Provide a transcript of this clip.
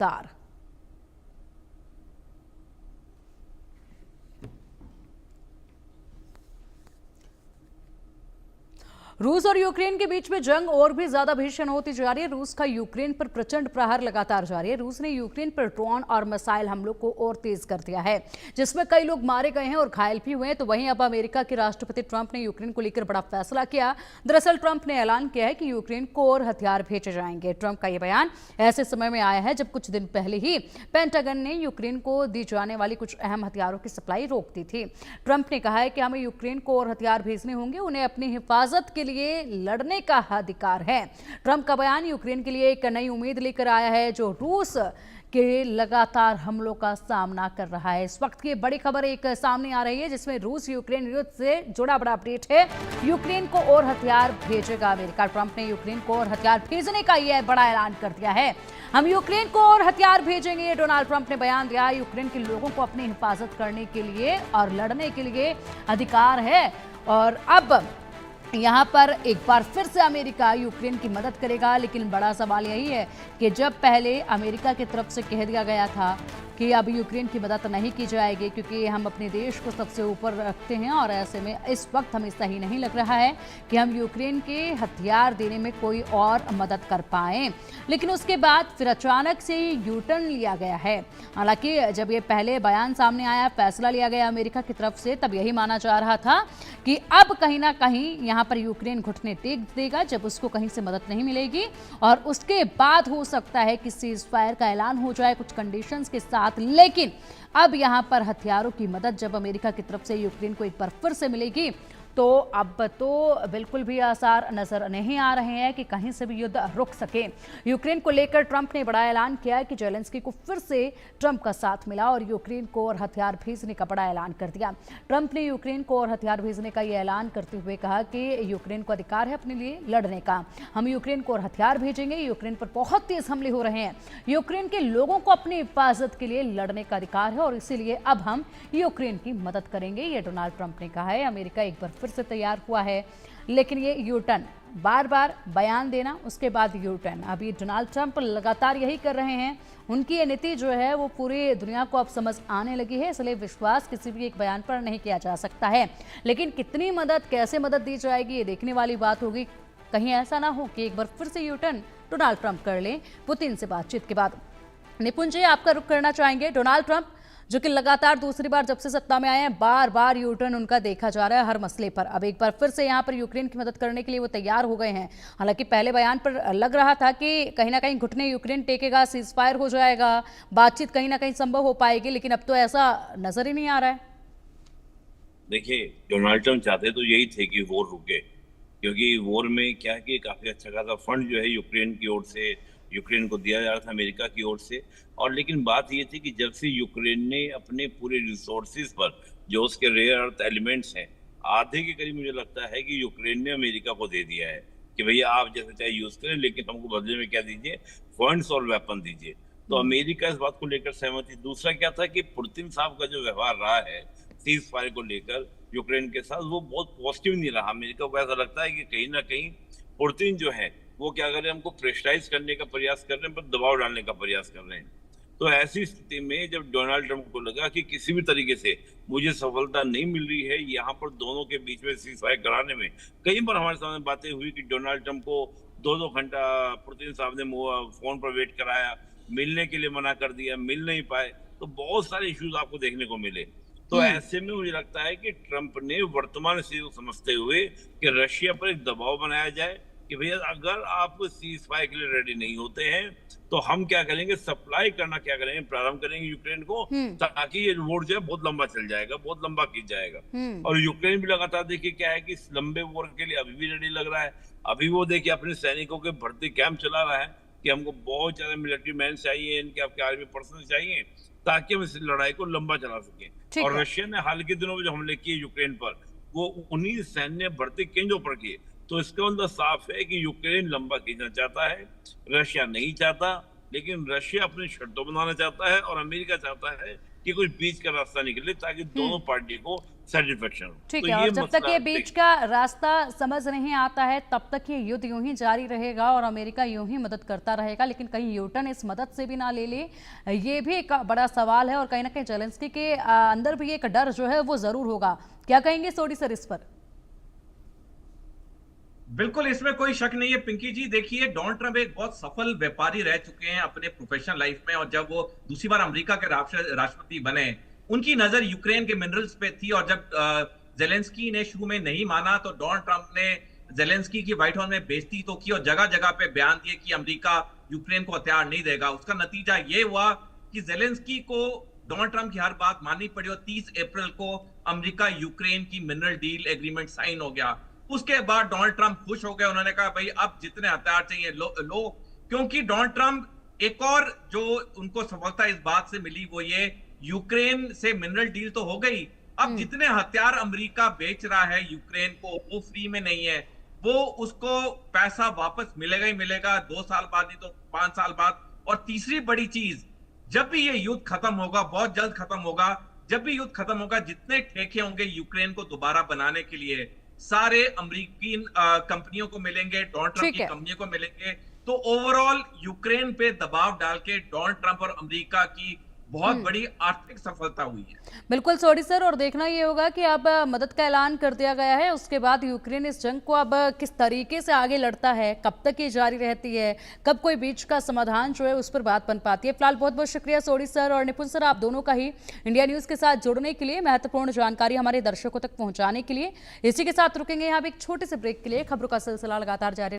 तार। रूस और यूक्रेन के बीच में जंग और भी ज्यादा भीषण होती जा रही है। रूस का यूक्रेन पर प्रचंड प्रहार लगातार जारी है। रूस ने यूक्रेन पर ड्रोन और मिसाइल हमलों को और तेज कर दिया है, जिसमें कई लोग मारे गए हैं और घायल भी हुए हैं। तो वहीं अब अमेरिका के राष्ट्रपति ट्रंप ने यूक्रेन को लेकर बड़ा फैसला किया। दरअसल ट्रंप ने ऐलान किया है कि यूक्रेन को और हथियार भेजे जाएंगे। ट्रंप का यह बयान ऐसे समय में आया है जब कुछ दिन पहले ही पेंटागन ने यूक्रेन को दी जाने वाली कुछ अहम हथियारों की सप्लाई रोक दी थी। ट्रंप ने कहा है कि हमें यूक्रेन को और हथियार भेजने होंगे, उन्हें अपनी हिफाजत के लिए लड़ने का अधिकार है। ट्रंप का बयान यूक्रेन के लिए एक नई उम्मीद लेकर आया है, जो रूस के लगातार हमलों का सामना कर रहा है। इस वक्त की बड़ी खबर एक सामने आ रही है, जिसमें रूस यूक्रेन युद्ध से जुड़ा बड़ा अपडेट है। यूक्रेन को और हथियार भेजेगा अमेरिका। ट्रंप ने यूक्रेन को और हथियार भेजने का यह बड़ा ऐलान कर दिया है। हम यूक्रेन को और हथियार भेजेंगे, डोनाल्ड ट्रंप ने बयान दिया। यूक्रेन के लोगों को अपनी हिफाजत करने के लिए और लड़ने के लिए अधिकार है। और अब यहाँ पर एक बार फिर से अमेरिका यूक्रेन की मदद करेगा। लेकिन बड़ा सवाल यही है कि जब पहले अमेरिका की तरफ से कह दिया गया था कि अब यूक्रेन की मदद नहीं की जाएगी, क्योंकि हम अपने देश को सबसे ऊपर रखते हैं, और ऐसे में इस वक्त हमें सही नहीं लग रहा है कि हम यूक्रेन के हथियार देने में कोई और मदद कर पाएं। लेकिन उसके बाद फिर अचानक से यू टर्न लिया गया है। हालांकि जब ये पहले बयान सामने आया, फैसला लिया गया अमेरिका की तरफ से, तब यही माना जा रहा था कि अब कहीं ना कहीं यहाँ पर यूक्रेन घुटने टेक देगा जब उसको कहीं से मदद नहीं मिलेगी, और उसके बाद हो सकता है कि सीज फायर का ऐलान हो जाए कुछ कंडीशंस के साथ। लेकिन अब यहां पर हथियारों की मदद जब अमेरिका की तरफ से यूक्रेन को एक बार फिर से मिलेगी, तो अब तो बिल्कुल भी आसार नजर नहीं आ रहे हैं कि कहीं से भी युद्ध रुक सके। यूक्रेन को लेकर ट्रंप ने बड़ा ऐलान किया है कि जेलेंस्की को फिर से ट्रंप का साथ मिला और यूक्रेन को और हथियार भेजने का बड़ा ऐलान कर दिया। ट्रंप ने यूक्रेन को और हथियार भेजने का यह ऐलान करते हुए कहा कि यूक्रेन को अधिकार है अपने लिए लड़ने का। हम यूक्रेन को और हथियार भेजेंगे। यूक्रेन पर बहुत तेज हमले हो रहे हैं। यूक्रेन के लोगों को अपनी हिफाजत के लिए लड़ने का अधिकार है और इसीलिए अब हम यूक्रेन की मदद करेंगे, ये डोनाल्ड ट्रंप ने कहा है। अमेरिका एक बार फिर से तैयार हुआ है, लेकिन ये यू टर्न, बार बार बयान देना उसके बाद यू टर्न, अभी डोनाल्ड ट्रंप लगातार यही कर रहे हैं। उनकी ये नीति जो है वो पूरी दुनिया को अब समझ आने लगी है, इसलिए विश्वास किसी भी एक बयान पर नहीं किया जा सकता है। लेकिन कितनी मदद, कैसे मदद दी जाएगी, ये देखने वाली बात होगी। कहीं ऐसा ना हो कि एक बार फिर से यू टर्न डोनाल्ड ट्रंप कर लें पुतिन से बातचीत के बाद। निपुण जी, आपका रुख करना चाहेंगे। डोनाल्ड ट्रंप जो कि लगातार दूसरी बार जब से सत्ता में आए हैं, बार बार यू टर्न उनका देखा जा रहा है हर मसले पर। अब एक बार फिर से यहाँ पर यूक्रेन की मदद करने के लिए वो तैयार हो गए हैं। हालांकि पहले बयान पर लग रहा था कि कहीं ना कहीं घुटने यूक्रेन टेकेगा, सीज फायर हो जाएगा, बातचीत कहीं ना कहीं संभव हो पाएगी, लेकिन अब तो ऐसा नजर ही नहीं आ रहा है। देखिए, डोनाल्ड ट्रंप चाहते तो यही थे कि वॉर रुके, क्योंकि वॉर में क्या है कि काफी अच्छा खासा फंड जो है यूक्रेन की ओर से यूक्रेन को दिया जा रहा था अमेरिका की ओर से। और लेकिन बात ये थी कि जब से यूक्रेन ने अपने पूरे रिसोर्सेज पर जो उसके रेयर अर्थ एलिमेंट्स हैं, आधे के करीब मुझे लगता है कि यूक्रेन ने अमेरिका को दे दिया है कि भैया आप जैसे चाहे यूज करें, लेकिन हमको बदले में क्या दीजिए, फंड्स और वेपन दीजिए। तो अमेरिका इस बात को लेकर सहमत थी। दूसरा क्या था कि पुतिन साहब का जो व्यवहार रहा है सीज फायर को लेकर यूक्रेन के साथ, वो बहुत पॉजिटिव नहीं रहा। अमेरिका को ऐसा लगता है कि कहीं ना कहीं पुतिन जो है वो क्या कर रहे हैं, हमको प्रेशराइज करने का प्रयास कर रहे हैं, पर दबाव डालने का प्रयास कर रहे हैं। तो ऐसी स्थिति में जब डोनाल्ड ट्रंप को लगा कि किसी भी तरीके से मुझे सफलता नहीं मिल रही है यहाँ पर दोनों के बीच में सीज फायर कराने में, कई बार हमारे सामने बातें हुई कि डोनाल्ड ट्रंप को 2-2 घंटा पुतिन साहब ने फोन पर वेट कराया, मिलने के लिए मना कर दिया, मिल नहीं पाए, तो बहुत सारे इश्यूज आपको देखने को मिले। तो ऐसे में मुझे लगता है कि ट्रंप ने वर्तमान स्थिति को समझते हुए कि रशिया पर एक दबाव बनाया जाए कि भैया अगर आप सीज फायर के लिए रेडी नहीं होते हैं तो हम क्या करेंगे, सप्लाई करना क्या करेंगे, प्रारंभ करेंगे यूक्रेन को, ताकि ये वॉर जो है बहुत लंबा चल जाएगा, बहुत लंबा खींच जाएगा। और यूक्रेन भी लगातार देखिए क्या है कि इस लंबे वॉर के लिए अभी भी रेडी लग रहा है। अभी वो देखिए अपने सैनिकों के भर्ती कैंप चला रहा है कि हमको बहुत ज्यादा मिलिट्री मैन चाहिए, इनके आपके आर्मी पर्सन चाहिए, ताकि हम इस लड़ाई को लंबा चला सकें। और रशिया ने हाल के दिनों में जो हमले किए यूक्रेन पर, वो उन्हीं सैन्य भर्ती केंद्रों पर किए। तो इसका मतलब साफ है कि यूक्रेन लंबा खींचना चाहता है, रशिया नहीं चाहता। लेकिन रशिया अपनी शर्तों बनाना चाहता है और अमेरिका चाहता है कि कोई बीच का रास्ता निकले ताकि दोनों पार्टी को सेटिस्फेक्शन हो। ठीक तो है, और जब तक मसला ये बीच का रास्ता समझ नहीं आता है तब तक ये युद्ध यूं ही जारी रहेगा और अमेरिका यूं ही मदद करता रहेगा, लेकिन कहीं यूटर्न इस मदद से भी ना ले ले, ये भी एक बड़ा सवाल है। और कहीं ना कहीं जेलेंस्की के अंदर भी एक डर जो है वो जरूर होगा। क्या कहेंगे सोडी सर इस पर? बिल्कुल, इसमें कोई शक नहीं है पिंकी जी। देखिए, डोनाल्ड ट्रंप एक बहुत सफल व्यापारी रह चुके हैं अपने प्रोफेशनल लाइफ में, और जब वो दूसरी बार अमेरिका के राष्ट्रपति बने, उनकी नजर यूक्रेन के मिनरल्स पे थी। और जब जेलेंस्की ने शुरू में नहीं माना तो डोनाल्ड ट्रंप ने जेलेंस्की की व्हाइट हाउस में बेइज्जती तो की और जगह जगह पे बयान दिए कि अमेरिका यूक्रेन को हथियार नहीं देगा। उसका नतीजा ये हुआ कि जेलेंस्की को डोनाल्ड ट्रंप की हर बात माननी पड़ी और 30 अप्रैल को अमेरिका यूक्रेन की मिनरल डील एग्रीमेंट साइन हो गया। उसके बाद डोनाल्ड ट्रंप खुश हो गए, उन्होंने कहा भाई अब जितने हथियार चाहिए लो। क्योंकि डोनाल्ड ट्रंप एक और जो उनको सफलता इस बात से मिली वो ये, यूक्रेन से मिनरल डील तो हो गई, अब जितने हथियार अमेरिका बेच रहा है यूक्रेन को वो फ्री में नहीं है, वो उसको पैसा वापस मिलेगा ही मिलेगा, 2 साल बाद नहीं तो 5 साल बाद। और तीसरी बड़ी चीज, जब भी ये युद्ध खत्म होगा, बहुत जल्द खत्म होगा, जब भी युद्ध खत्म होगा, जितने ठेके होंगे यूक्रेन को दोबारा बनाने के लिए सारे अमेरिकी कंपनियों को मिलेंगे, डोनाल्ड ट्रंप की कंपनियों को मिलेंगे। तो ओवरऑल यूक्रेन पे दबाव डाल के डोनाल्ड ट्रंप और अमेरिका की बहुत बड़ी आर्थिक सफलता हुई है। बिल्कुल सोडी सर, और देखना ये होगा कि अब मदद का ऐलान कर दिया गया है, उसके बाद यूक्रेन इस जंग को अब किस तरीके से आगे लड़ता है, कब तक ये जारी रहती है, कब कोई बीच का समाधान जो है उस पर बात बन पाती है। फिलहाल बहुत बहुत शुक्रिया सोडी सर और निपुण सर, आप दोनों का ही इंडिया न्यूज के साथ जुड़ने के लिए, महत्वपूर्ण जानकारी हमारे दर्शकों तक पहुंचाने के लिए। इसी के साथ रुकेंगे यहाँ एक छोटे से ब्रेक के लिए। खबरों का सिलसिला लगातार जारी